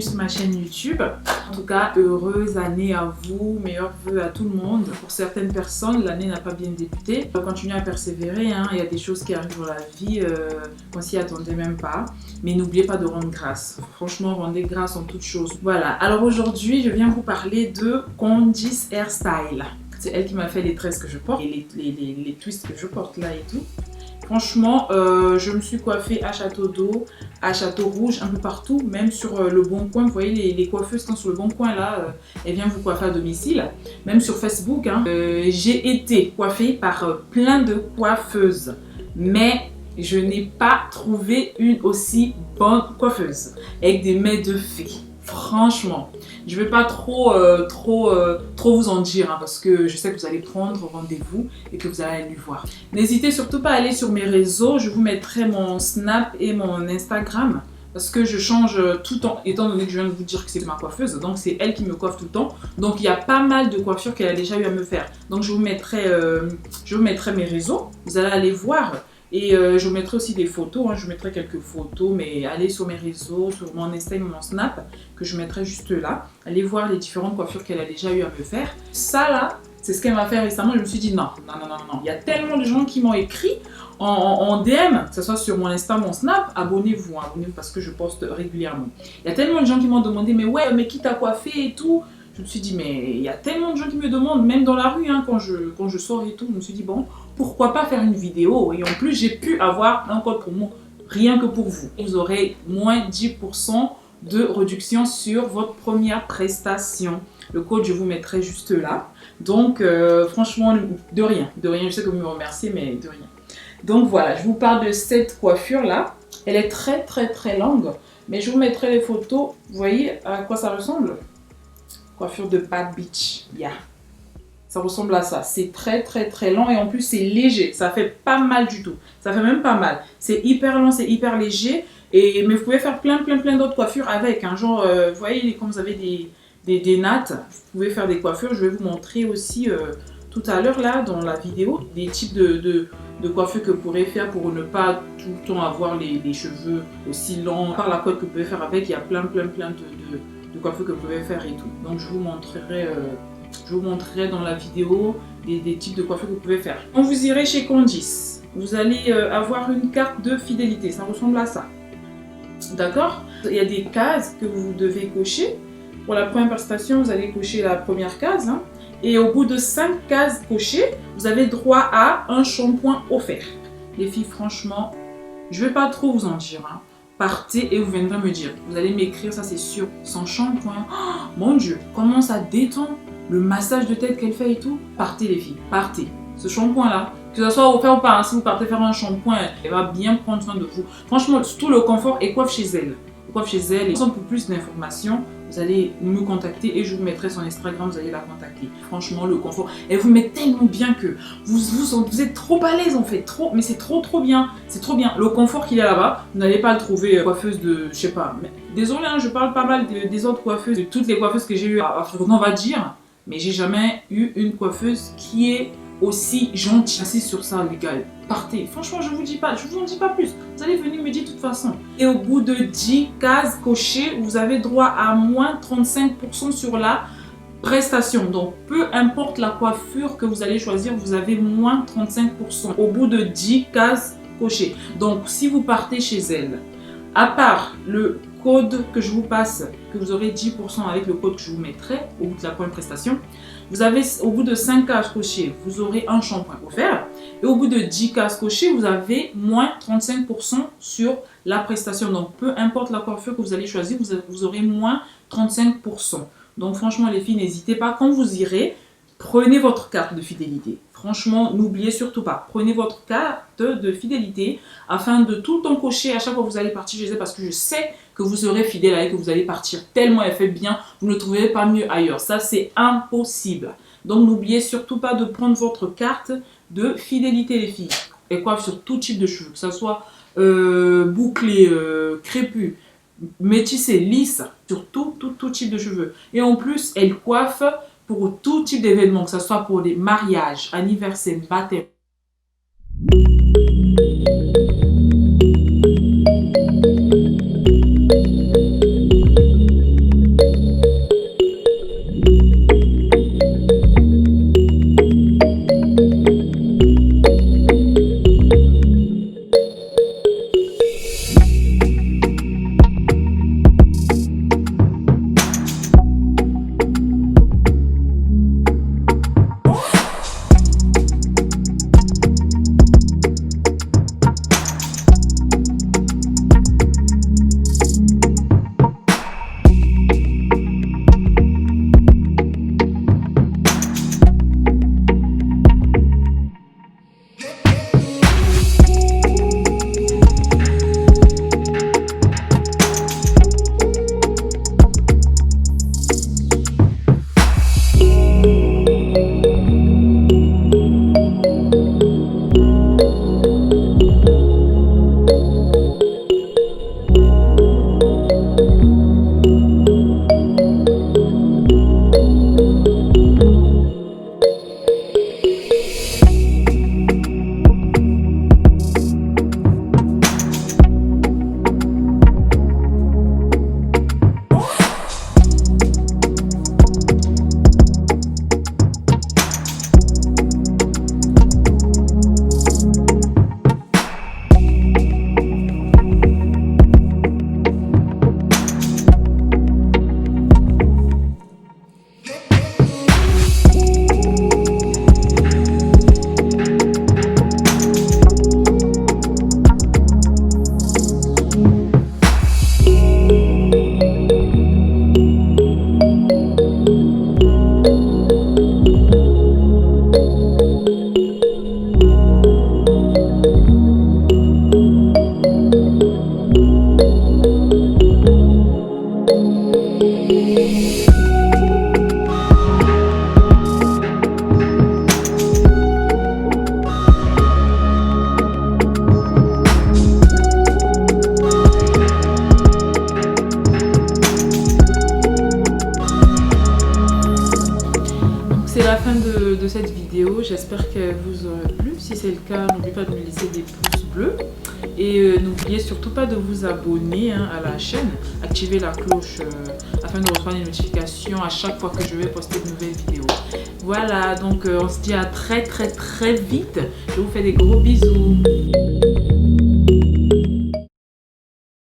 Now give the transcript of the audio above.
bienvenue sur ma chaîne YouTube. En tout cas, heureuse année à vous, meilleurs vœux à tout le monde. Pour certaines personnes, l'année n'a pas bien débuté. Continuez à persévérer, hein. Il y a des choses qui arrivent dans la vie qu'on s'y attendait même pas. Mais n'oubliez pas de rendre grâce. Franchement, rendez grâce en toutes choses. Voilà, alors aujourd'hui, je viens vous parler de Candice Hairstyle. C'est elle qui m'a fait les tresses que je porte et les twists que je porte là et tout. Franchement, je me suis coiffée à Château d'Eau, à Château Rouge, un peu partout, même sur le Bon Coin. Vous voyez, les coiffeuses sont sur le Bon Coin là, elles viennent vous coiffer à domicile. Même sur Facebook, hein. J'ai été coiffée par plein de coiffeuses, mais je n'ai pas trouvé une aussi bonne coiffeuse, avec des mains de fée. Franchement, je ne vais pas trop vous en dire, hein, parce que je sais que vous allez prendre rendez-vous et que vous allez lui voir. N'hésitez surtout pas à aller sur mes réseaux, je vous mettrai mon Snap et mon Instagram, parce que je change tout le temps, étant donné que je viens de vous dire que c'est ma coiffeuse, donc c'est elle qui me coiffe tout le temps. Donc il y a pas mal de coiffures qu'elle a déjà eu à me faire. Donc je vous mettrai mes réseaux, vous allez aller voir. Et je vous mettrai aussi des photos, hein. Je vous mettrai quelques photos, mais allez sur mes réseaux, sur mon Instagram et mon Snap, que je mettrai juste là. Allez voir les différentes coiffures qu'elle a déjà eu à me faire. Ça là, c'est ce qu'elle m'a fait récemment. Je me suis dit non. Il y a tellement de gens qui m'ont écrit en DM, que ce soit sur mon Insta, mon Snap, abonnez-vous, hein, abonnez-vous parce que je poste régulièrement. Il y a tellement de gens qui m'ont demandé, mais ouais, mais qui t'a coiffé et tout. Je me suis dit, mais il y a tellement de gens qui me demandent, même dans la rue, hein, quand je sors et tout. Je me suis dit, bon, pourquoi pas faire une vidéo? Et en plus, j'ai pu avoir un code promo rien que pour vous. Vous aurez moins 10% de réduction sur votre première prestation. Le code, je vous mettrai juste là. Donc, franchement, de rien. Je sais que vous me remerciez, mais de rien. Donc voilà, je vous parle de cette coiffure-là. Elle est très longue, mais je vous mettrai les photos. Vous voyez à quoi ça ressemble? Coiffure de Bad Bitch, yeah. Ça ressemble à ça. C'est très long et en plus c'est léger. Ça fait pas mal du tout. Ça fait même pas mal. C'est hyper long, c'est hyper léger. Mais vous pouvez faire plein d'autres coiffures avec. Hein. Genre, vous voyez, comme vous avez des nattes, vous pouvez faire des coiffures. Je vais vous montrer aussi tout à l'heure là dans la vidéo des types de coiffures que vous pourrez faire pour ne pas tout le temps avoir les cheveux aussi longs. Par la coiffe que vous pouvez faire avec, il y a plein de coiffures que vous pouvez faire et tout. Donc je vous montrerai dans la vidéo des types de coiffures que vous pouvez faire. Quand vous irez chez Candice, vous allez avoir une carte de fidélité. Ça ressemble à ça. D'accord? Il y a des cases que vous devez cocher. Pour la première prestation, vous allez cocher la première case. Hein, et au bout de 5 cases cochées, vous avez droit à un shampoing offert. Les filles, franchement, je ne vais pas trop vous en dire. Hein. Partez et vous viendrez me dire. Vous allez m'écrire, ça c'est sûr. Sans shampoing. Oh, mon Dieu, comment ça détend le massage de tête qu'elle fait et tout. Partez les filles, partez. Ce shampoing là, que ce soit offert ou pas, hein, si vous partez faire un shampoing, elle va bien prendre soin de vous. Franchement, tout le confort est coiffe chez elle. Coiffe chez elle. Et pour plus d'informations, vous allez me contacter et je vous mettrai son Instagram, vous allez la contacter. Franchement, le confort, elle vous met tellement bien que vous êtes trop à l'aise en fait, mais c'est trop bien, c'est trop bien. Le confort qu'il y a là-bas, vous n'allez pas le trouver coiffeuse de, je sais pas, mais, désolé, hein, je parle pas mal des autres coiffeuses, de toutes les coiffeuses que j'ai eues à Frédéric, on va dire, mais j'ai jamais eu une coiffeuse qui est aussi gentille. Assise sur ça, les gars, partez. Franchement, je vous en dis pas plus. Vous allez venir me dire de toute façon. Et au bout de 10 cases cochées, vous avez droit à moins 35% sur la prestation. Donc, peu importe la coiffure que vous allez choisir, vous avez moins 35% au bout de 10 cases cochées. Donc, si vous partez chez elle, à part le code que je vous passe, que vous aurez 10% avec le code que je vous mettrai au bout de la première prestation, vous avez, au bout de 5 cases cochées, vous aurez un shampoing offert. Et au bout de 10 cases cochées, vous avez moins 35% sur la prestation. Donc, peu importe la coiffure que vous allez choisir, vous aurez moins 35%. Donc, franchement, les filles, n'hésitez pas. Quand vous irez, prenez votre carte de fidélité. Franchement, n'oubliez surtout pas. Prenez votre carte de fidélité afin de tout le temps cocher à chaque fois que vous allez partir chez elle parce que je sais que vous serez fidèle avec, que vous allez partir tellement elle fait bien, vous ne trouverez pas mieux ailleurs. Ça, c'est impossible. Donc, n'oubliez surtout pas de prendre votre carte de fidélité, les filles. Elle coiffe sur tout type de cheveux, que ce soit bouclé, crépus, métissé, lisse, sur tout type de cheveux. Et en plus, elle coiffe pour tout type d'événement, que ce soit pour des mariages, anniversaires, baptêmes. j'espère qu'elle vous aura plu. Si c'est le cas, n'oubliez pas de me laisser des pouces bleus. Et n'oubliez surtout pas de vous abonner à la chaîne. Activez la cloche afin de recevoir des notifications à chaque fois que je vais poster de nouvelles vidéos. Voilà, donc on se dit à très vite. Je vous fais des gros bisous.